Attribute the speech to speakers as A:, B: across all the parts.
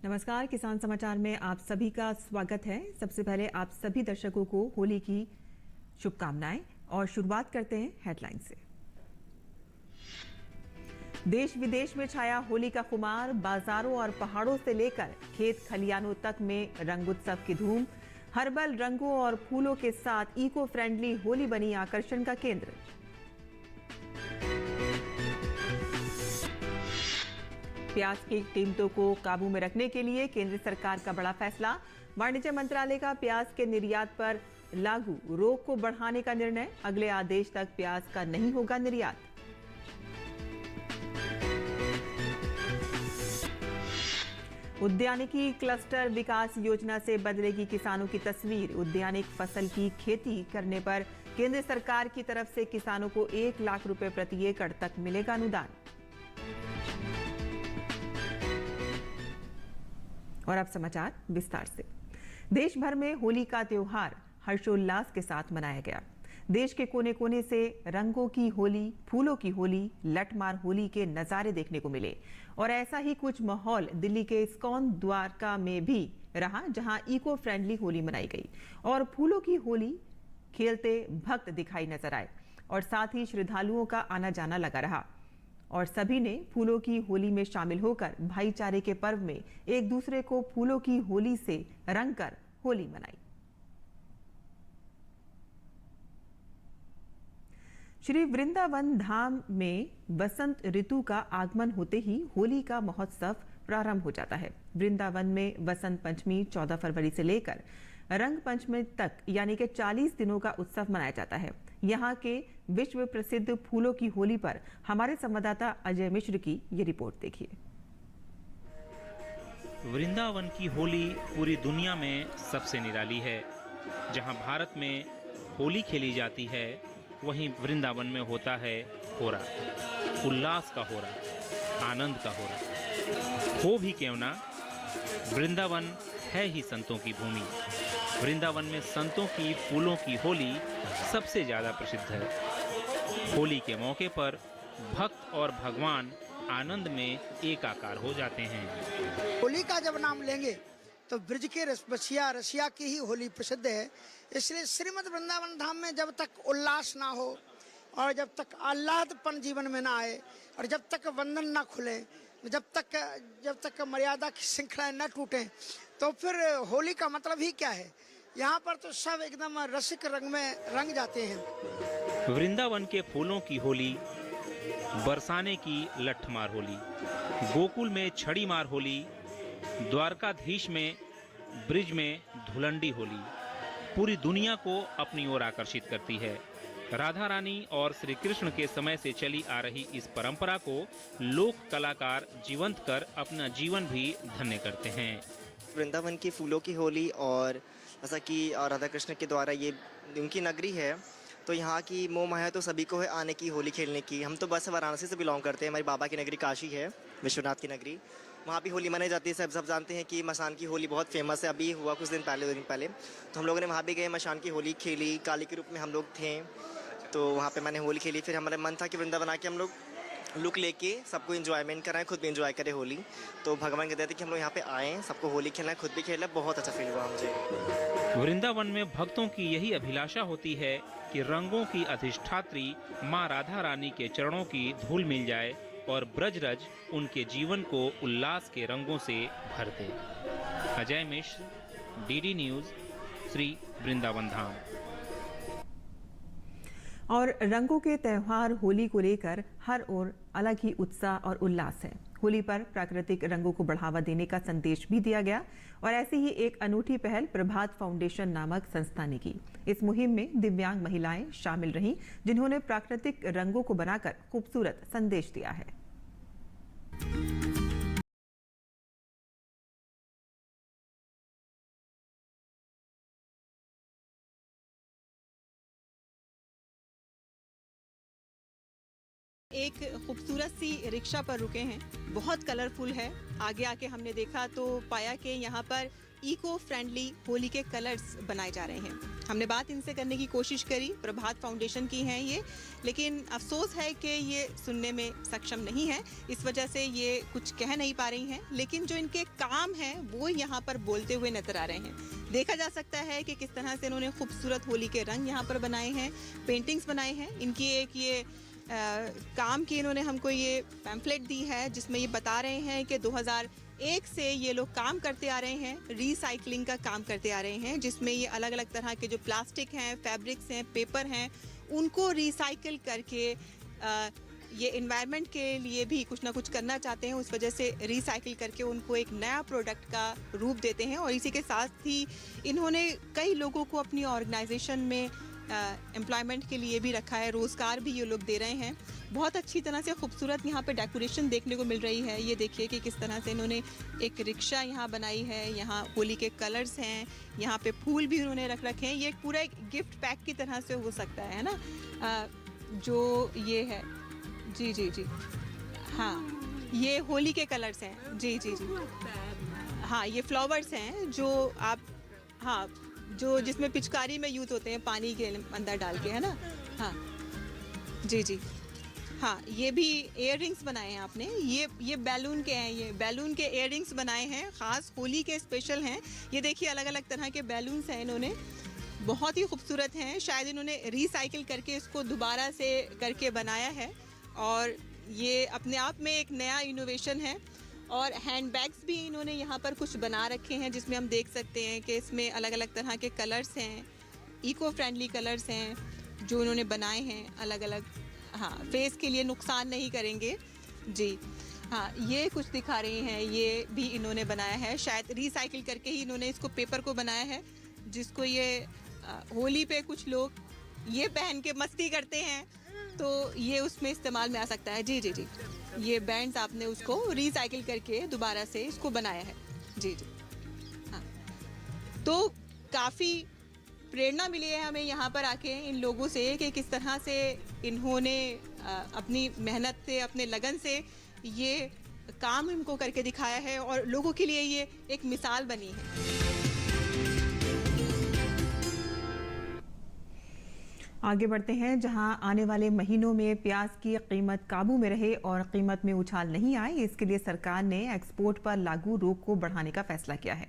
A: नमस्कार, किसान समाचार में आप सभी का स्वागत है। सबसे पहले आप सभी दर्शकों को होली की शुभकामनाएं और शुरुआत करते हैं हेडलाइन से। देश विदेश में छाया होली का खुमार, बाजारों और पहाड़ों से लेकर खेत खलियानों तक में रंग उत्सव की धूम। हर्बल रंगों और फूलों के साथ इको फ्रेंडली होली बनी आकर्षण का केंद्र। प्याज की कीमतों को काबू में रखने के लिए केंद्र सरकार का बड़ा फैसला। वाणिज्य मंत्रालय का प्याज के निर्यात पर लागू रोक को बढ़ाने का निर्णय। अगले आदेश तक प्याज का नहीं होगा निर्यात। उद्यानिकी क्लस्टर विकास योजना से बदलेगी किसानों की तस्वीर। उद्यानिक फसल की खेती करने पर केंद्र सरकार की तरफ से किसानों को 1 लाख रुपए प्रति एकड़ तक मिलेगा अनुदान। और अब समाचार विस्तार से। देश भर में होली का त्योहार हर्षोल्लास के साथ मनाया गया। देश के कोने कोने से रंगों की होली, फूलों की होली, लठमार होली के नजारे देखने को मिले। और ऐसा ही कुछ माहौल दिल्ली के इस्कॉन द्वारका में भी रहा, जहां इको फ्रेंडली होली मनाई गई और फूलों की होली खेलते भक्त दिखाई नजर आए और साथ ही श्रद्धालुओं का आना जाना लगा रहा। और सभी ने फूलों की होली में शामिल होकर भाईचारे के पर्व में एक दूसरे को फूलों की होली से रंग कर होली मनाई। श्री वृंदावन धाम में वसंत ऋतु का आगमन होते ही होली का महोत्सव प्रारंभ हो जाता है। वृंदावन में वसंत पंचमी 14 फरवरी से लेकर रंग पंचमी तक यानी कि 40 दिनों का उत्सव मनाया जाता है। यहाँ के विश्व प्रसिद्ध फूलों की होली पर हमारे संवाददाता अजय मिश्र की ये रिपोर्ट देखिए।
B: वृंदावन की होली पूरी दुनिया में सबसे निराली है। जहाँ भारत में होली खेली जाती है, वहीं वृंदावन में होता है होरा, उल्लास का होरा, आनंद का होरा। हो भी क्यों ना, वृंदावन है ही संतों की भूमि। वृंदावन में संतों की फूलों की होली सबसे ज्यादा प्रसिद्ध है। होली के मौके पर भक्त और भगवान आनंद में एकाकार हो जाते हैं।
C: होली का जब नाम लेंगे तो ब्रज के रसिया की ही होली प्रसिद्ध है। इसलिए श्रीमद वृंदावन धाम में जब तक उल्लास ना हो और जब तक आह्लादपन जीवन में ना आए और जब तक बंधन ना खुले, जब तक मर्यादा की श्रृंखलाएं न टूटे, तो फिर होली का मतलब ही क्या है। यहाँ पर तो सब एकदम रसिक रंग में रंग जाते हैं।
B: वृंदावन के फूलों की होली, बरसाने की लठमार होली, गोकुल में छड़ी मार होली, द्वारकाधीश में ब्रिज में धुलंडी होली पूरी दुनिया को अपनी ओर आकर्षित करती है। राधा रानी और श्री कृष्ण के समय से चली आ रही इस परंपरा को लोक कलाकार जीवंत कर अपना जीवन भी धन्य करते हैं।
D: वृंदावन की फूलों की होली और जैसा कि राधा कृष्ण के द्वारा ये उनकी नगरी है, तो यहाँ की मोह माया तो सभी को है आने की, होली खेलने की। हम तो बस वाराणसी से बिलोंग करते हैं। हमारी बाबा की नगरी काशी है, विश्वनाथ की नगरी। वहाँ भी होली मनाई जाती है। सब जानते हैं कि मसान की होली बहुत फेमस है। अभी हुआ कुछ दिन पहले, 2 दिन पहले, तो हम लोगों ने वहाँ भी गए, मसान की होली खेली। काली के रूप में हम लोग थे, तो वहाँ पे मैंने होली खेली। फिर हमारा मन था कि वृंदावन आके हम लोग लुक लेके सबको एंजॉयमेंट कराएं, खुद भी एंजॉय करें होली। तो भगवान कहते थे कि हम लोग यहाँ पे आएँ, सबको होली खेलना है, खुद भी खेलना। बहुत अच्छा फील हुआ मुझे।
B: वृंदावन में भक्तों की यही अभिलाषा होती है कि रंगों की अधिष्ठात्री माँ राधा रानी के चरणों की धूल मिल जाए और ब्रजरज उनके जीवन को उल्लास के रंगों से भर दे। अजय मिश्र, डीडी न्यूज, श्री वृंदावन धाम।
A: और रंगों के त्योहार होली को लेकर हर ओर अलग ही उत्साह और उल्लास है। होली पर प्राकृतिक रंगों को बढ़ावा देने का संदेश भी दिया गया और ऐसी ही एक अनूठी पहल प्रभात फाउंडेशन नामक संस्था ने की। इस मुहिम में दिव्यांग महिलाएं शामिल रहीं, जिन्होंने प्राकृतिक रंगों को बनाकर खूबसूरत संदेश दिया है।
E: एक खूबसूरत सी रिक्शा पर रुके हैं, बहुत कलरफुल है। आगे आके हमने देखा तो पाया कि यहाँ पर इको फ्रेंडली होली के कलर्स बनाए जा रहे हैं। हमने बात इनसे करने की कोशिश करी, प्रभात फाउंडेशन की हैं ये, लेकिन अफसोस है कि ये सुनने में सक्षम नहीं है, इस वजह से ये कुछ कह नहीं पा रही हैं। लेकिन जो इनके काम हैं वो यहाँ पर बोलते हुए नजर आ रहे हैं। देखा जा सकता है कि किस तरह से इन्होंने खूबसूरत होली के रंग यहाँ पर बनाए हैं, पेंटिंग्स बनाए हैं। इनकी एक ये काम की इन्होंने हमको ये पैम्फलेट दी है जिसमें ये बता रहे हैं कि 2001 से ये लोग काम करते आ रहे हैं, रीसाइक्लिंग का काम करते आ रहे हैं, जिसमें ये अलग अलग तरह के जो प्लास्टिक हैं, फैब्रिक्स हैं, पेपर हैं, उनको रिसाइकिल करके ये इन्वायरमेंट के लिए भी कुछ ना कुछ करना चाहते हैं। उस वजह से रिसाइकिल करके उनको एक नया प्रोडक्ट का रूप देते हैं। और इसी के साथ ही इन्होंने कई लोगों को अपनी ऑर्गेनाइजेशन में एम्प्लॉयमेंट के लिए भी रखा है, रोज़गार भी ये लोग दे रहे हैं। बहुत अच्छी तरह से खूबसूरत यहाँ पे डेकोरेशन देखने को मिल रही है। ये देखिए कि किस तरह से इन्होंने एक रिक्शा यहाँ बनाई है, यहाँ होली के कलर्स हैं, यहाँ पे फूल भी उन्होंने रख रखे हैं। ये एक पूरा एक गिफ्ट पैक की तरह से हो सकता है ना, जो ये है। जी जी जी, हाँ ये होली के कलर्स हैं। जी जी जी, हाँ ये फ्लावर्स हैं जो आप, हाँ जो जिसमें पिचकारी में यूज़ होते हैं पानी के अंदर डाल के, है ना। हाँ जी जी, हाँ ये भी इयररिंग्स बनाए हैं आपने, ये बैलून के हैं, ये बैलून के इयररिंग्स बनाए हैं, ख़ास होली के स्पेशल हैं। ये देखिए अलग अलग तरह के बैलून्स हैं इन्होंने, बहुत ही खूबसूरत हैं। शायद इन्होंने रिसाइकिल करके इसको दोबारा से करके बनाया है और ये अपने आप में एक नया इनोवेशन है। और हैंडबैग्स भी इन्होंने यहाँ पर कुछ बना रखे हैं जिसमें हम देख सकते हैं कि इसमें अलग अलग तरह के कलर्स हैं, इको फ्रेंडली कलर्स हैं जो इन्होंने बनाए हैं अलग अलग। हाँ फेस के लिए नुकसान नहीं करेंगे जी। हाँ ये कुछ दिखा रही हैं, ये भी इन्होंने बनाया है, शायद रिसाइकिल करके ही इन्होंने इसको पेपर को बनाया है, जिसको ये होली पे कुछ लोग ये पहन के मस्ती करते हैं तो ये उसमें इस्तेमाल में आ सकता है। जी जी जी, ये बैंड्स आपने उसको रिसाइकिल करके दोबारा से इसको बनाया है। जी जी, हाँ तो काफ़ी प्रेरणा मिली है हमें यहाँ पर आके इन लोगों से कि किस तरह से इन्होंने अपनी मेहनत से, अपने लगन से ये काम इनको करके दिखाया है और लोगों के लिए ये एक मिसाल बनी है।
A: आगे बढ़ते हैं, जहां आने वाले महीनों में प्याज की कीमत काबू में रहे और कीमत में उछाल नहीं आए, इसके लिए सरकार ने एक्सपोर्ट पर लागू रोक को बढ़ाने का फैसला किया है।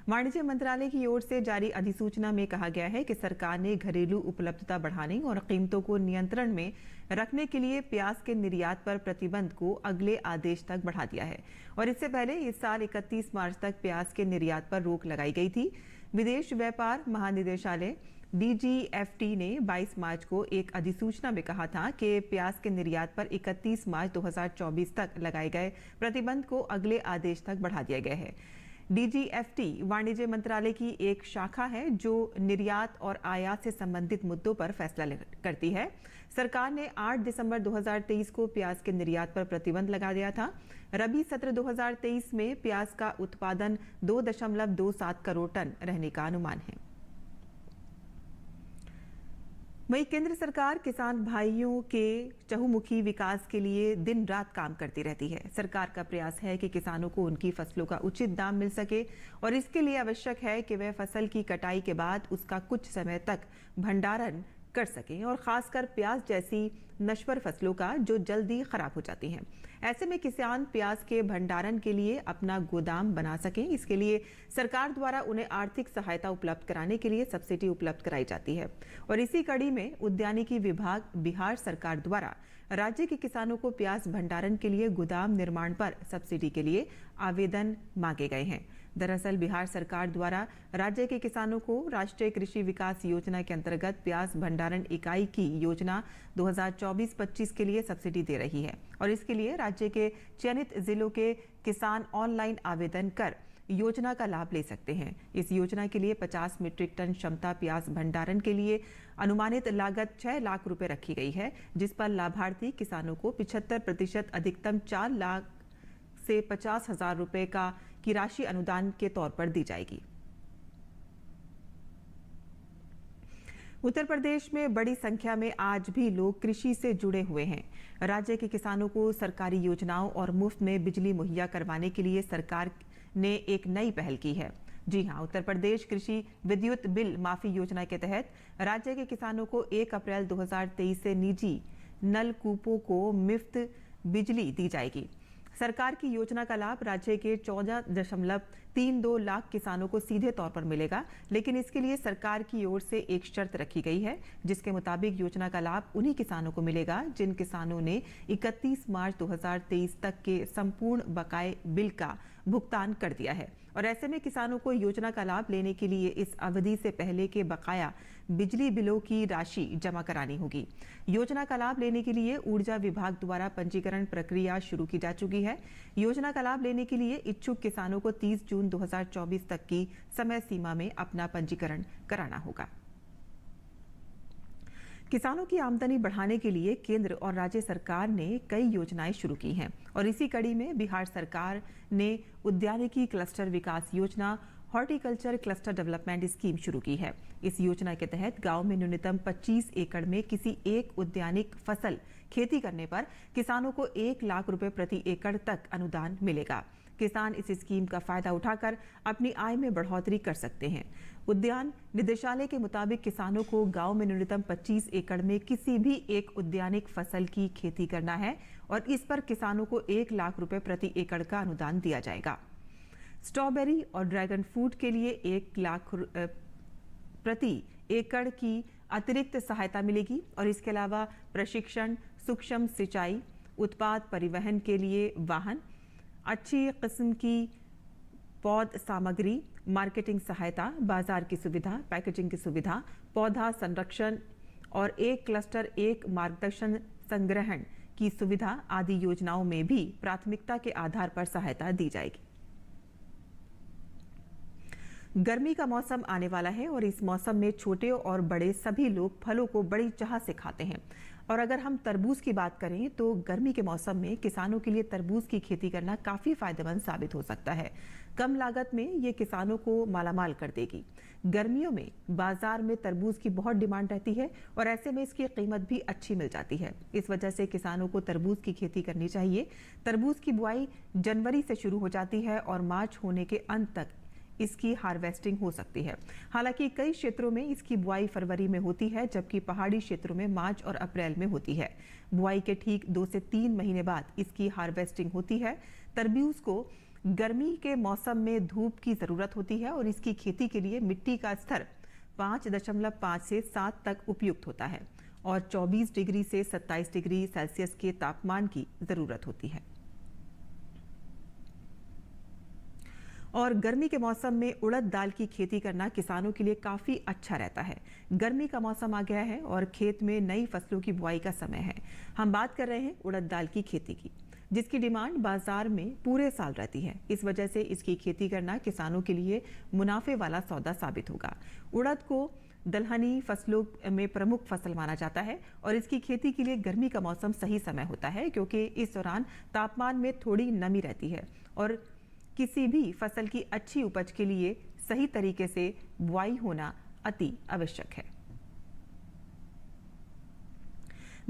A: वाणिज्य मंत्रालय की ओर से जारी अधिसूचना में कहा गया है कि सरकार ने घरेलू उपलब्धता बढ़ाने और कीमतों को नियंत्रण में रखने के लिए प्याज के निर्यात पर प्रतिबंध को अगले आदेश तक बढ़ा दिया है। और इससे पहले इस साल 31 मार्च तक प्याज के निर्यात पर रोक लगाई गई थी। विदेश व्यापार महानिदेशालय DGFT ने 22 मार्च को एक अधिसूचना में कहा था कि प्याज के निर्यात पर 31 मार्च 2024 तक लगाए गए प्रतिबंध को अगले आदेश तक बढ़ा दिया गया है। DGFT वाणिज्य मंत्रालय की एक शाखा है जो निर्यात और आयात से संबंधित मुद्दों पर फैसला करती है। सरकार ने 8 दिसंबर 2023 को प्याज के निर्यात पर प्रतिबंध लगा दिया था। रबी सत्र 2023 में प्याज का उत्पादन 2.27 करोड़ टन रहने का अनुमान है। वहीं केंद्र सरकार किसान भाइयों के चहुमुखी विकास के लिए दिन रात काम करती रहती है। सरकार का प्रयास है कि किसानों को उनकी फसलों का उचित दाम मिल सके और इसके लिए आवश्यक है कि वे फसल की कटाई के बाद उसका कुछ समय तक भंडारण कर सकें, और खासकर प्याज जैसी नश्वर फसलों का जो जल्दी खराब हो जाती हैं। ऐसे में किसान प्याज के भंडारण के लिए अपना गोदाम बना सकें, इसके लिए सरकार द्वारा उन्हें आर्थिक सहायता उपलब्ध कराने के लिए सब्सिडी उपलब्ध कराई जाती है। और इसी कड़ी में उद्यानिकी विभाग बिहार सरकार द्वारा राज्य के किसानों को प्याज भंडारण के लिए गोदाम निर्माण पर सब्सिडी के लिए आवेदन मांगे गए हैं। दरअसल बिहार सरकार द्वारा राज्य के किसानों को राष्ट्रीय कृषि विकास योजना के अंतर्गत प्याज भंडारण इकाई की योजना 2024-25 के लिए सब्सिडी दे रही है और इसके लिए राज्य के चयनित जिलों के किसान ऑनलाइन आवेदन कर योजना का लाभ ले सकते हैं। इस योजना के लिए 50 मीट्रिक टन क्षमता प्याज भंडारण के लिए अनुमानित लागत 6 लाख रुपए रखी गई है, जिस पर लाभार्थी किसानों को 75% अधिकतम 4 लाख से 50,000 रुपए की राशि अनुदान के तौर पर दी जाएगी। उत्तर प्रदेश में बड़ी संख्या में आज भी लोग कृषि से जुड़े हुए हैं। राज्य के किसानों को सरकारी योजनाओं और मुफ्त में बिजली मुहैया करवाने के लिए सरकार ने एक नई पहल की है। जी हां, उत्तर प्रदेश कृषि विद्युत बिल माफी योजना के तहत राज्य के किसानों को 1 अप्रैल 2023 से निजी नलकूपों को मुफ्त बिजली दी जाएगी। सरकार की योजना का लाभ राज्य के 14.32 लाख किसानों को सीधे तौर पर मिलेगा, लेकिन इसके लिए सरकार की ओर से एक शर्त रखी गई है, जिसके मुताबिक योजना का लाभ उन्हीं किसानों को मिलेगा जिन किसानों ने 31 मार्च 2023 तक के संपूर्ण बकाये बिल का भुगतान कर दिया है। और ऐसे में किसानों को योजना का लाभ लेने के लिए इस अवधि से पहले के बकाया बिजली बिलों की राशि जमा करानी होगी। योजना का लाभ लेने के लिए ऊर्जा विभाग द्वारा पंजीकरण प्रक्रिया शुरू की जा चुकी है। योजना का लाभ लेने के लिए इच्छुक किसानों को 30 जून 2024 तक की समय सीमा में अपना पंजीकरण कराना होगा। किसानों की आमदनी बढ़ाने के लिए केंद्र और राज्य सरकार ने कई योजनाएं शुरू की हैं और इसी कड़ी में बिहार सरकार ने उद्यानिकी क्लस्टर विकास योजना हॉर्टिकल्चर क्लस्टर डेवलपमेंट स्कीम शुरू की है। इस योजना के तहत गांव में न्यूनतम 25 एकड़ में किसी एक उद्यानिक फसल खेती करने पर किसानों को 1 लाख रुपए प्रति एकड़ तक अनुदान मिलेगा। किसान इस स्कीम का फायदा उठाकर अपनी आय में बढ़ोतरी कर सकते हैं। उद्यान निदेशालय के मुताबिक किसानों को गांव में न्यूनतम 25 एकड़ में किसी भी एक उद्यानिक फसल की खेती करना है और इस पर किसानों को 1 लाख रुपए प्रति एकड़ का अनुदान दिया जाएगा। स्ट्रॉबेरी और ड्रैगन फ्रूट के लिए 1 लाख प्रति एकड़ की अतिरिक्त सहायता मिलेगी और इसके अलावा प्रशिक्षण, सूक्ष्म सिंचाई, उत्पाद परिवहन के लिए वाहन, अच्छी किस्म की पौध सामग्री, मार्केटिंग सहायता, बाजार की सुविधा, पैकेजिंग की सुविधा, पौधा संरक्षण और एक क्लस्टर एक मार्गदर्शन संग्रहण की सुविधा आदि योजनाओं में भी प्राथमिकता के आधार पर सहायता दी जाएगी। गर्मी का मौसम आने वाला है और इस मौसम में छोटे और बड़े सभी लोग फलों को बड़ी चाह से खाते हैं। और अगर हम तरबूज की बात करें तो गर्मी के मौसम में किसानों के लिए तरबूज की खेती करना काफी फायदेमंद साबित हो सकता है। कम लागत में ये किसानों को मालामाल कर देगी। गर्मियों में बाजार में तरबूज की बहुत डिमांड रहती है और ऐसे में इसकी कीमत भी अच्छी मिल जाती है। इस वजह से किसानों को तरबूज की खेती करनी चाहिए। तरबूज की बुआई जनवरी से शुरू हो जाती है और मार्च होने के अंत तक इसकी हार्वेस्टिंग हो सकती है। हालांकि कई क्षेत्रों में इसकी बुआई फरवरी में होती है, जबकि पहाड़ी क्षेत्रों में मार्च और अप्रैल में होती है। बुआई के ठीक 2 से 3 महीने बाद इसकी हार्वेस्टिंग होती है। तरबूज को गर्मी के मौसम में धूप की जरूरत होती है और इसकी खेती के लिए मिट्टी का स्तर 5.5 से 7 तक उपयुक्त होता है और 24 डिग्री से 27 डिग्री सेल्सियस के तापमान की जरूरत होती है। और गर्मी के मौसम में उड़द दाल की खेती करना किसानों के लिए काफी अच्छा रहता है। गर्मी का मौसम आ गया है और खेत में नई फसलों की बुआई का समय है। हम बात कर रहे हैं उड़द दाल की खेती की, जिसकी डिमांड बाजार में पूरे साल रहती है। इस वजह से इसकी खेती करना किसानों के लिए मुनाफे वाला सौदा साबित होगा। उड़द को दलहनी फसलों में प्रमुख फसल माना जाता है और इसकी खेती के लिए गर्मी का मौसम सही समय होता है, क्योंकि इस दौरान तापमान में थोड़ी नमी रहती है और किसी भी फसल की अच्छी उपज के लिए सही तरीके से बुआई होना अति आवश्यक है।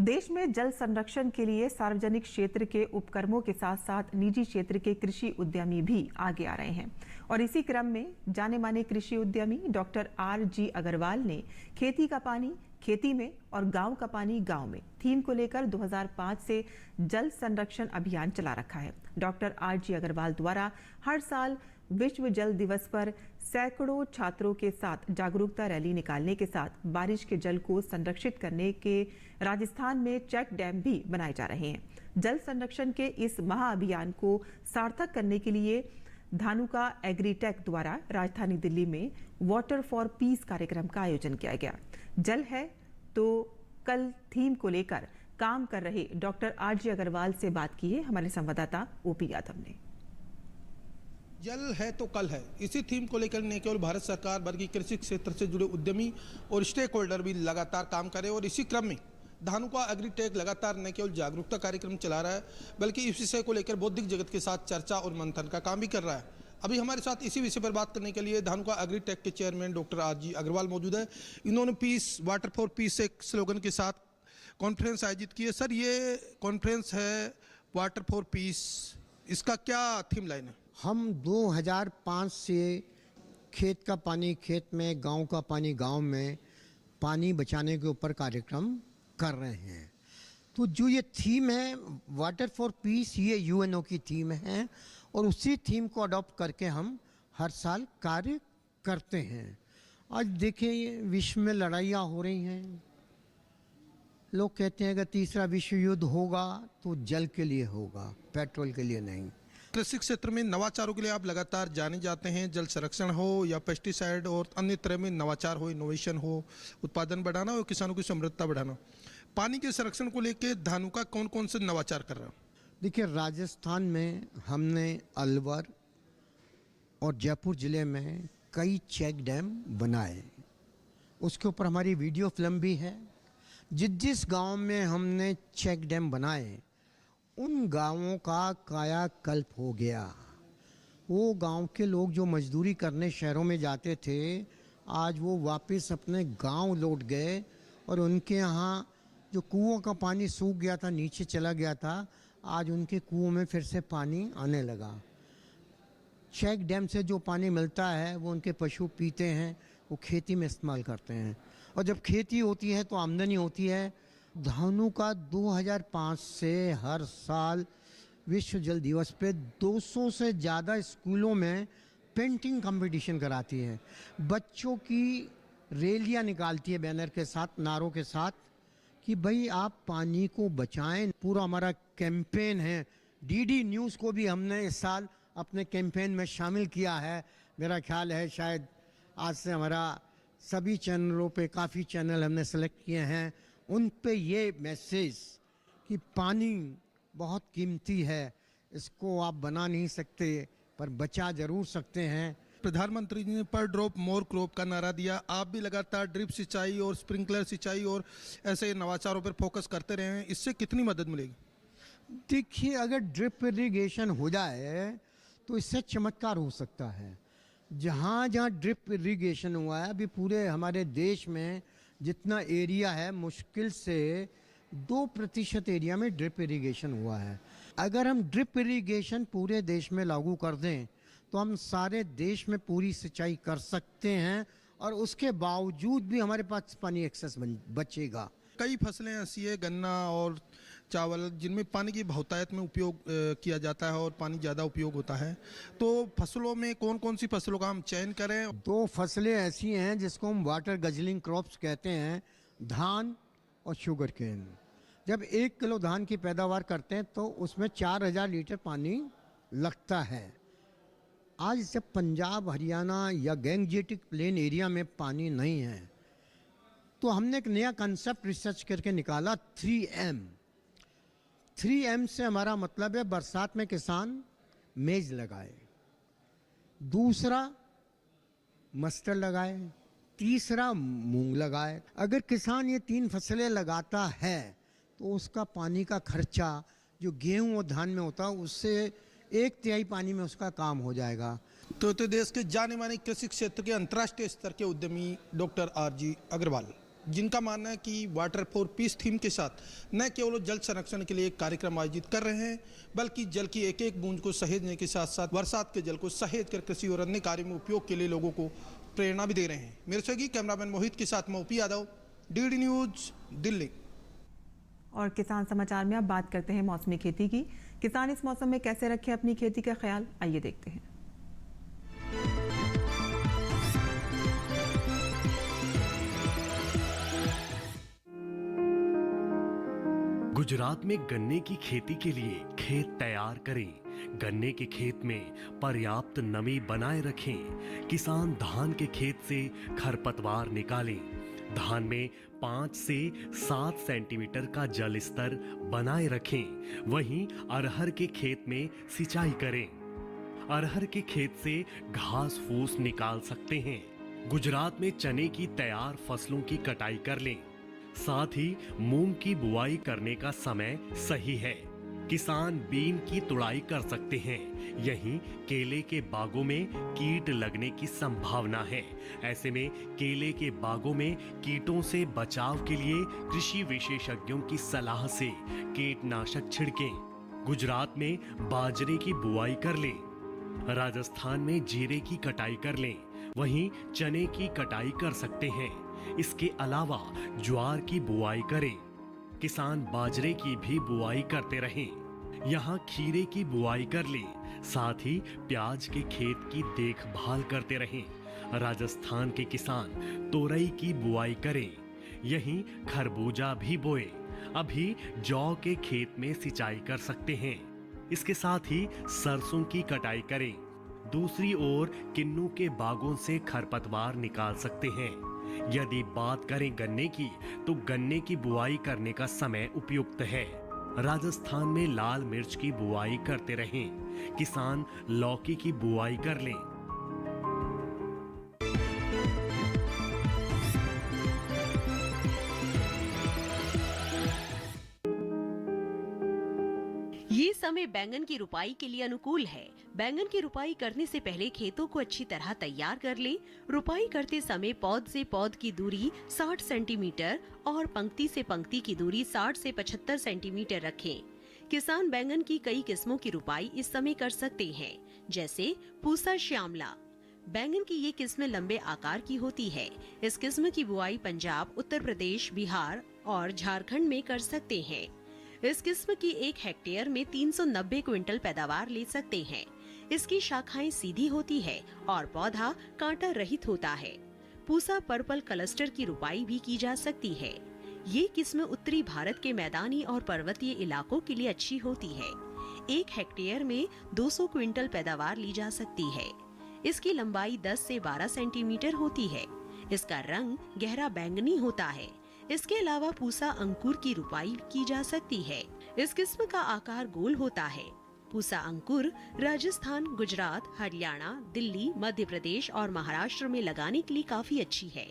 A: देश में जल संरक्षण के लिए सार्वजनिक क्षेत्र के उपक्रमों के साथ साथ निजी क्षेत्र के कृषि उद्यमी भी आगे आ रहे हैं और इसी क्रम में जाने माने कृषि उद्यमी डॉक्टर RG अग्रवाल ने खेती का पानी खेती में और गांव का पानी गांव में थीम को लेकर 2005 से जल संरक्षण अभियान चला रखा है। डॉक्टर RG अग्रवाल द्वारा हर साल विश्व जल दिवस पर सैकड़ों छात्रों के साथ जागरूकता रैली निकालने के साथ बारिश के जल को संरक्षित करने के राजस्थान में चेक डैम भी बनाए जा रहे हैं। जल संरक्षण के इस महाअभियान को सार्थक करने के लिए धानुका एग्रीटेक द्वारा राजधानी दिल्ली में वाटर फॉर पीस कार्यक्रम का आयोजन किया गया। जल है तो कल थीम को लेकर काम कर रहे डॉक्टर RG अग्रवाल से बात की है हमारे संवाददाता OP यादव ने।
F: जल है तो कल है, इसी थीम को लेकर न केवल भारत सरकार बल्कि कृषि क्षेत्र से जुड़े उद्यमी और स्टेक होल्डर भी लगातार काम करे और इसी क्रम में धानुका एग्रीटेक लगातार न केवल जागरूकता कार्यक्रम चला रहा है बल्कि इस विषय को लेकर बौद्धिक जगत के साथ चर्चा और मंथन का काम भी कर रहा है। अभी हमारे साथ इसी विषय पर बात करने के लिए धानुका एग्रीटेक के चेयरमैन डॉक्टर RG अग्रवाल मौजूद है। इन्होंने पीस वाटर फॉर पीस एक स्लोगन के साथ कॉन्फ्रेंस आयोजित की है। सर, ये कॉन्फ्रेंस है वाटर फॉर पीस, इसका क्या थीम लाइन है?
G: हम 2005 से खेत का पानी खेत में, गांव का पानी गांव में, पानी बचाने के ऊपर कार्यक्रम कर रहे हैं। तो जो ये थीम है वाटर फॉर पीस, ये यूएनओ की थीम है और उसी थीम को अडॉप्ट करके हम हर साल कार्य करते हैं। आज देखिए विश्व में लड़ाइयाँ हो रही हैं, लोग कहते हैं अगर तीसरा विश्व युद्ध होगा तो जल के लिए होगा, पेट्रोल के लिए नहीं।
F: कृषि क्षेत्र में नवाचारों के लिए आप लगातार जाने जाते हैं, जल संरक्षण हो या पेस्टिसाइड और अन्य तरह में नवाचार हो, इनोवेशन हो, उत्पादन बढ़ाना और किसानों की समृद्धता बढ़ाना। पानी के संरक्षण को लेकर धानुका कौन कौन से नवाचार कर रहा है?
G: देखिए राजस्थान में हमने अलवर और जयपुर ज़िले में कई चेक डैम बनाए, उसके ऊपर हमारी वीडियो फिल्म भी है। जिस गांव में हमने चेक डैम बनाए उन गांवों का कायाकल्प हो गया। वो गांव के लोग जो मजदूरी करने शहरों में जाते थे, आज वो वापस अपने गांव लौट गए और उनके यहाँ जो कुओं का पानी सूख गया था, नीचे चला गया था, आज उनके कुओं में फिर से पानी आने लगा। चेक डैम से जो पानी मिलता है वो उनके पशु पीते हैं, वो खेती में इस्तेमाल करते हैं और जब खेती होती है तो आमदनी होती है। धानुका 2005 से हर साल विश्व जल दिवस पे 200 से ज़्यादा स्कूलों में पेंटिंग कंपटीशन कराती है। बच्चों की रैलियाँ निकालती है बैनर के साथ, नारों के साथ कि भाई आप पानी को बचाएं। पूरा हमारा कैंपेन है। डीडी न्यूज़ को भी हमने इस साल अपने कैंपेन में शामिल किया है। मेरा ख्याल है शायद आज से हमारा सभी चैनलों पे काफ़ी चैनल हमने सेलेक्ट किए हैं, उन पे ये मैसेज कि पानी बहुत कीमती है, इसको आप बना नहीं सकते पर बचा ज़रूर सकते हैं।
F: प्रधानमंत्री जी ने पर ड्रॉप मोर क्रॉप का नारा दिया। आप भी लगातार ड्रिप सिंचाई और स्प्रिंकलर सिंचाई और ऐसे नवाचारों पर फोकस करते रहे हैं, इससे कितनी मदद मिलेगी?
G: देखिए अगर ड्रिप इरिगेशन हो जाए तो इससे चमत्कार हो सकता है। जहाँ जहाँ ड्रिप इरिगेशन हुआ है, अभी पूरे हमारे देश में जितना एरिया है मुश्किल से 2% एरिया में ड्रिप इरिगेशन हुआ है। अगर हम ड्रिप इरिगेशन पूरे देश में लागू कर दें तो हम सारे देश में पूरी सिंचाई कर सकते हैं और उसके बावजूद भी हमारे पास पानी एक्सेस बचेगा।
F: कई फसलें ऐसी है, गन्ना और चावल, जिनमें पानी की बहुतायत में उपयोग किया जाता है और पानी ज़्यादा उपयोग होता है। तो फसलों में कौन कौन सी फसलों का हम चयन करें?
G: 2 फसलें ऐसी हैं जिसको हम वाटर गजलिंग क्रॉप्स कहते हैं, धान और शुगर केन। जब 1 किलो धान की पैदावार करते हैं तो उसमें 4000 लीटर पानी लगता है। आज जब पंजाब, हरियाणा या गैंगजेटिक प्लेन एरिया में पानी नहीं है तो हमने एक नया कंसेप्ट रिसर्च करके निकाला, 3M। 3M से हमारा मतलब है बरसात में किसान मेज लगाए, दूसरा मस्टर्ड लगाए, तीसरा मूंग लगाए। अगर किसान ये 3 फसलें लगाता है तो उसका पानी का खर्चा जो गेहूं और धान में होता है उससे 1/3 पानी में उसका काम हो जाएगा।
F: तो देश के जाने माने कृषि क्षेत्र के अंतर्राष्ट्रीय स्तर के उद्यमी डॉक्टर RG अग्रवाल, जिनका मानना है कि वाटर फॉर पीस थीम के साथ न केवल जल संरक्षण के लिए एक कार्यक्रम आयोजित कर रहे हैं, बल्कि जल की एक एक बूंद को सहेजने के साथ साथ बरसात के जल को सहेज कर कृषि और अन्य कार्यों में उपयोग के लिए लोगों को प्रेरणा भी दे रहे हैं। मेरे सहयोगी कैमरामैन मोहित के साथ मैं OP Yadav, DD news, Delhi.
A: और किसान समाचार में अब बात करते हैं मौसमी खेती की। किसान इस मौसम में कैसे रखें अपनी खेती का ख्याल, आइए देखते हैं।
H: गुजरात में गन्ने की खेती के लिए खेत तैयार करें। गन्ने के खेत में पर्याप्त नमी बनाए रखें। किसान धान के खेत से खरपतवार निकालें। धान में 5 से 7 सेंटीमीटर का जल स्तर बनाए रखें। वहीं अरहर के खेत में सिंचाई करें। अरहर के खेत से घास फूस निकाल सकते हैं। गुजरात में चने की तैयार फसलों की कटाई कर लें। साथ ही मूंग की बुआई करने का समय सही है। किसान बीन की तुड़ाई कर सकते हैं। यहीं केले के बागों में कीट लगने की संभावना है। ऐसे में केले के बागों में कीटों से बचाव के लिए कृषि विशेषज्ञों की सलाह से कीटनाशक छिड़कें। गुजरात में बाजरे की बुआई कर लें। राजस्थान में जीरे की कटाई कर लें। वहीं चने की कटाई कर सकते हैं। इसके अलावा ज्वार की बुआई करें। किसान बाजरे की भी बुआई करते रहें। यहाँ खीरे की बुआई कर लें। साथ ही प्याज के खेत की देखभाल करते रहें। राजस्थान के किसान तोरई की बुआई करें। यहीं खरबूजा भी बोए। अभी जौ के खेत में सिंचाई कर सकते हैं। इसके साथ ही सरसों की कटाई करें। दूसरी ओर किन्नू के बागों से खरपतवार निकाल सकते हैं। यदि बात करें गन्ने की, तो गन्ने की बुआई करने का समय उपयुक्त है। राजस्थान में लाल मिर्च की बुआई करते रहें। किसान लौकी की बुआई कर लें।
I: ये समय बैंगन की रुपाई के लिए अनुकूल है। बैंगन की रुपाई करने से पहले खेतों को अच्छी तरह तैयार कर लें। रुपाई करते समय पौध से पौध की दूरी 60 सेंटीमीटर और पंक्ति से पंक्ति की दूरी 60 से 75 सेंटीमीटर रखें। किसान बैंगन की कई किस्मों की रुपाई इस समय कर सकते हैं, जैसे पूसा श्यामला। बैंगन की ये किस्में लंबे आकार की होती है। इस किस्म की बुआई पंजाब, उत्तर प्रदेश, बिहार और झारखंड में कर सकते हैं। इस किस्म की 1 हेक्टेयर में 390 क्विंटल पैदावार ले सकते हैं। इसकी शाखाएं सीधी होती है और पौधा कांटा रहित होता है। पूसा पर्पल क्लस्टर की रुपाई भी की जा सकती है। ये किस्म उत्तरी भारत के मैदानी और पर्वतीय इलाकों के लिए अच्छी होती है। 1 हेक्टेयर में 200 क्विंटल पैदावार ली जा सकती है। इसकी लंबाई 10 से 12 सेंटीमीटर होती है। इसका रंग गहरा बैंगनी होता है। इसके अलावा पूसा अंकुर की रुपाई की जा सकती है। इस किस्म का आकार गोल होता है। पूसा अंकुर राजस्थान, गुजरात, हरियाणा, दिल्ली, मध्य प्रदेश और महाराष्ट्र में लगाने के लिए काफी अच्छी है।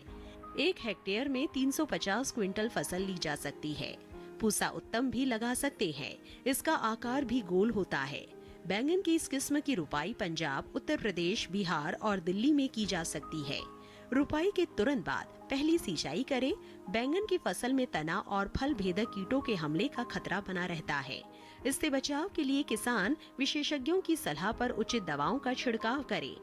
I: 1 हेक्टेयर में 350 क्विंटल फसल ली जा सकती है। पूसा उत्तम भी लगा सकते हैं। इसका आकार भी गोल होता है। बैंगन की इस किस्म की रुपाई पंजाब, उत्तर प्रदेश, बिहार और दिल्ली में की जा सकती है। रुपाई के तुरंत बाद पहली सिंचाई करें। बैंगन की फसल में तना और फल भेदक कीटों के हमले का खतरा बना रहता है। इससे बचाव के लिए किसान विशेषज्ञों की सलाह पर उचित दवाओं का छिड़काव करें।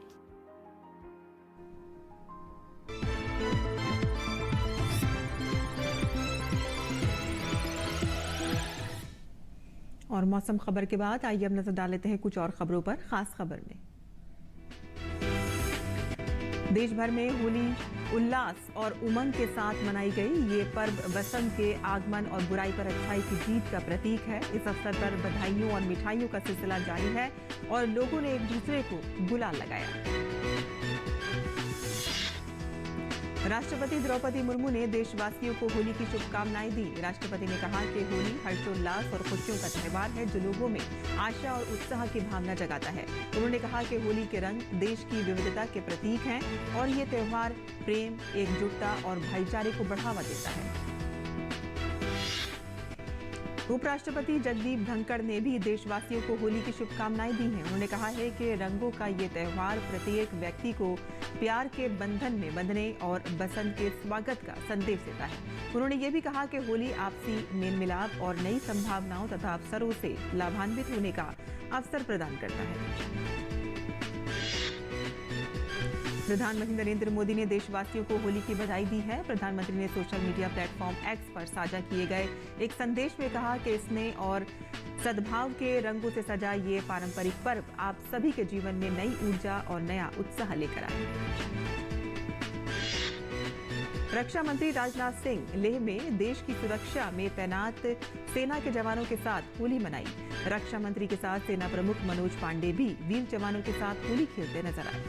A: और मौसम खबर के बाद आइए अब नजर डाल लेते हैं कुछ और खबरों पर। खास खबर में देश भर में होली उल्लास और उमंग के साथ मनाई गई। ये पर्व बसंत के आगमन और बुराई पर अच्छाई की जीत का प्रतीक है। इस अवसर पर बधाइयों और मिठाइयों का सिलसिला जारी है और लोगों ने एक दूसरे को गुलाल लगाया। राष्ट्रपति द्रौपदी मुर्मू ने देशवासियों को होली की शुभकामनाएं दी। राष्ट्रपति ने कहा कि होली हर्षोल्लास और खुशियों का त्योहार है जो लोगों में आशा और उत्साह की भावना जगाता है। उन्होंने कहा कि होली के रंग देश की विविधता के प्रतीक हैं और ये त्योहार प्रेम, एकजुटता और भाईचारे को बढ़ावा देता है। उपराष्ट्रपति जगदीप धनखड़ ने भी देशवासियों को होली की शुभकामनाएं दी हैं। उन्होंने कहा है कि रंगों का ये त्योहार प्रत्येक व्यक्ति को प्यार के बंधन में बंधने और बसंत के स्वागत का संदेश देता है। उन्होंने ये भी कहा कि होली आपसी मेल मिलाप और नई संभावनाओं तथा अवसरों से लाभान्वित होने का अवसर प्रदान करता है। प्रधानमंत्री नरेंद्र मोदी ने देशवासियों को होली की बधाई दी है। प्रधानमंत्री ने सोशल मीडिया प्लेटफॉर्म एक्स पर साझा किए गए एक संदेश में कहा कि स्नेह और सद्भाव के रंगों से सजा ये पारंपरिक पर्व आप सभी के जीवन में नई ऊर्जा और नया उत्साह लेकर आए। रक्षा मंत्री राजनाथ सिंह लेह में देश की सुरक्षा में तैनात सेना के जवानों के साथ होली मनाई। रक्षा मंत्री के साथ सेना प्रमुख मनोज पांडे भी वीर जवानों के साथ होली खेलते नजर आए।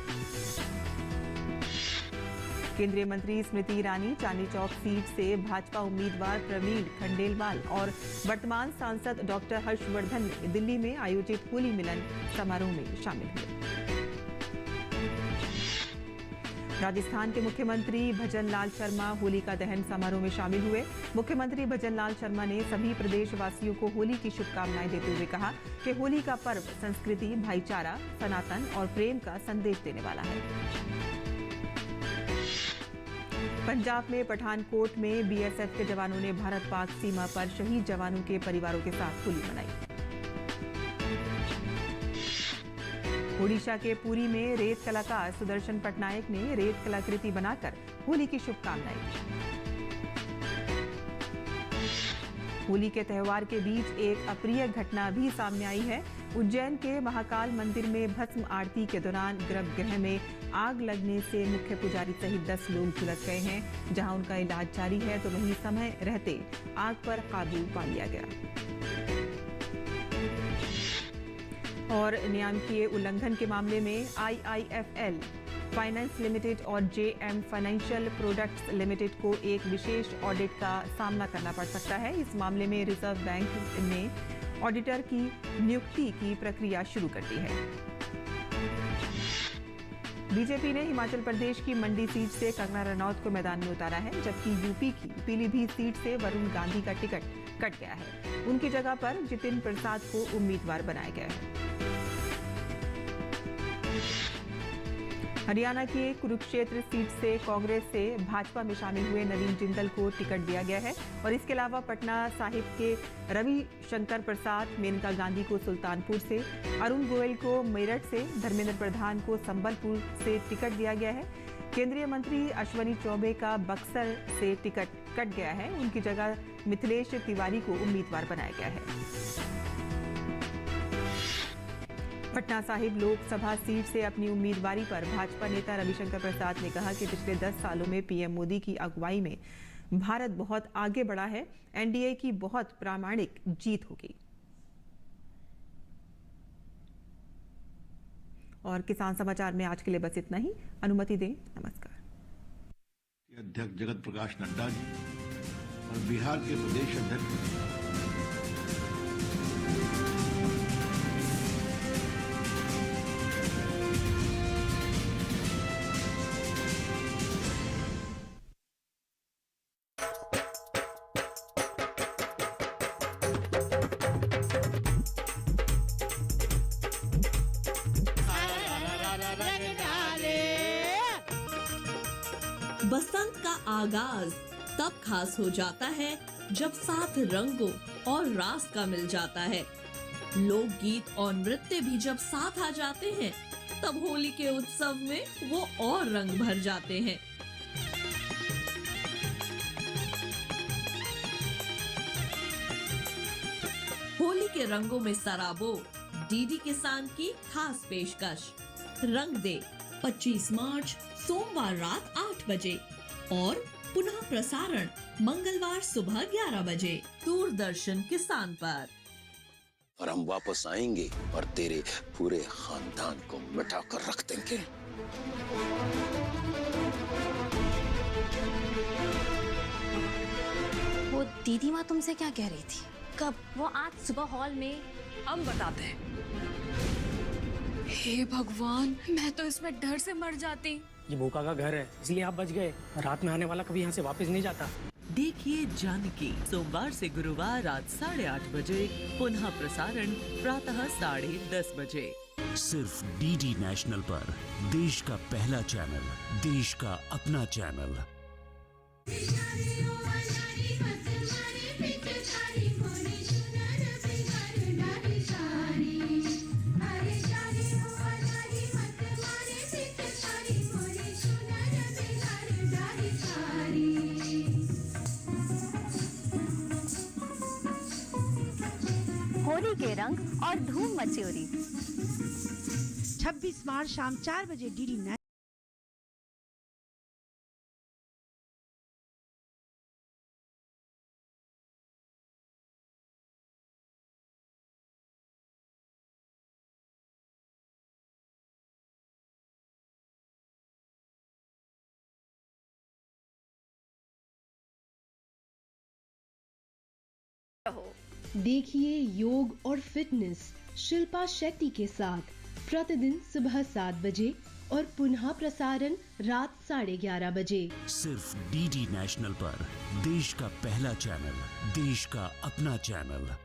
A: केंद्रीय मंत्री स्मृति ईरानी चांदनी चौक सीट से भाजपा उम्मीदवार प्रवीण खंडेलवाल और वर्तमान सांसद डॉक्टर हर्षवर्धन ने दिल्ली में आयोजित होली मिलन समारोह में शामिल हुए। राजस्थान के मुख्यमंत्री भजन लाल शर्मा होलिका दहन समारोह में शामिल हुए। मुख्यमंत्री भजन लाल शर्मा ने सभी प्रदेशवासियों को होली की शुभकामनाएं देते हुए कहा कि होली का पर्व संस्कृति, भाईचारा, सनातन और प्रेम का संदेश देने वाला है। पंजाब में पठानकोट में बीएसएफ के जवानों ने भारत पाक सीमा पर शहीद जवानों के परिवारों के साथ होली मनाई। ओडिशा के पुरी में रेत कलाकार सुदर्शन पटनायक ने रेत कलाकृति बनाकर होली की शुभकामनाएं दी। होली के त्योहार के बीच एक अप्रिय घटना भी सामने आई है। उज्जैन के महाकाल मंदिर में भस्म आरती के दौरान गर्भगृह में आग लगने से मुख्य पुजारी सहित 10 लोग झुलस गए हैं। जहां उनका इलाज जारी है तो वहीं समय रहते आग पर काबू पा लिया गया। और नियामकीय उल्लंघन के मामले में IIFL फाइनेंस लिमिटेड और JM फाइनेंशियल प्रोडक्ट्स लिमिटेड को एक विशेष ऑडिट का सामना करना पड़ सकता है। इस मामले में रिजर्व बैंक ने ऑडिटर की नियुक्ति की प्रक्रिया शुरू कर दी है। बीजेपी ने हिमाचल प्रदेश की मंडी सीट से कंगना रनौत को मैदान में उतारा है, जबकि यूपी की पीलीभीत सीट से वरुण गांधी का टिकट कट गया है। उनकी जगह पर जितिन प्रसाद को उम्मीदवार बनाया गया है। हरियाणा की कुरुक्षेत्र सीट से कांग्रेस से भाजपा में शामिल हुए नवीन जिंदल को टिकट दिया गया है और इसके अलावा पटना साहिब के रवि शंकर प्रसाद, मेनका गांधी को सुल्तानपुर से, अरुण गोयल को मेरठ से, धर्मेंद्र प्रधान को संबलपुर से टिकट दिया गया है। केंद्रीय मंत्री अश्वनी चौबे का बक्सर से टिकट कट गया है। उनकी जगह मिथिलेश तिवारी को उम्मीदवार बनाया गया है। पटना साहिब लोकसभा सीट से अपनी उम्मीदवारी पर भाजपा नेता रविशंकर प्रसाद ने कहा कि पिछले 10 सालों में पीएम मोदी की अगुवाई में भारत बहुत आगे बढ़ा है। एनडीए की बहुत प्रामाणिक जीत होगी। और किसान समाचार में आज के लिए बस इतना ही। अनुमति दें। नमस्कार।
J: अध्यक्ष जगत प्रकाश नड्डा जी और बिहार के प्रदेश अध्यक्ष
K: बसंत का आगाज तब खास हो जाता है जब साथ रंगों और रास का मिल जाता है। लोकगीत और नृत्य भी जब साथ आ जाते हैं तब होली के उत्सव में वो और रंग भर जाते हैं। होली के रंगों में सराबो डीडी किसान की खास पेशकश। रंग दे 25 मार्च सोमवार रात 8 बजे और पुनः प्रसारण मंगलवार सुबह 11 बजे दूरदर्शन किसान पर।
L: और हम वापस आएंगे और तेरे पूरे खानदान को मिटा कर रख देंगे।
M: वो दीदी माँ तुमसे क्या कह रही थी? कब? वो आज सुबह हॉल में।
N: हम बताते हैं। हे भगवान, मैं तो इसमें डर से मर जाती।
O: ये भूखा का घर है, इसलिए आप बच गए। रात में आने वाला कभी यहाँ से वापस नहीं जाता।
P: देखिए जानकी सोमवार से गुरुवार रात 8:30 बजे, पुनः प्रसारण प्रातः 10:30 बजे।
H: सिर्फ डीडी नेशनल पर, देश का पहला चैनल, देश का अपना चैनल।
Q: होली के रंग और धूम मचोरी
R: 26 मार्च शाम 4 बजे डीडी नेशनल।
S: देखिए योग और फिटनेस शिल्पा शेट्टी के साथ प्रतिदिन सुबह 7 बजे और पुनः प्रसारण रात 11:30 बजे।
H: सिर्फ डीडी नेशनल पर, देश का पहला चैनल, देश का अपना चैनल।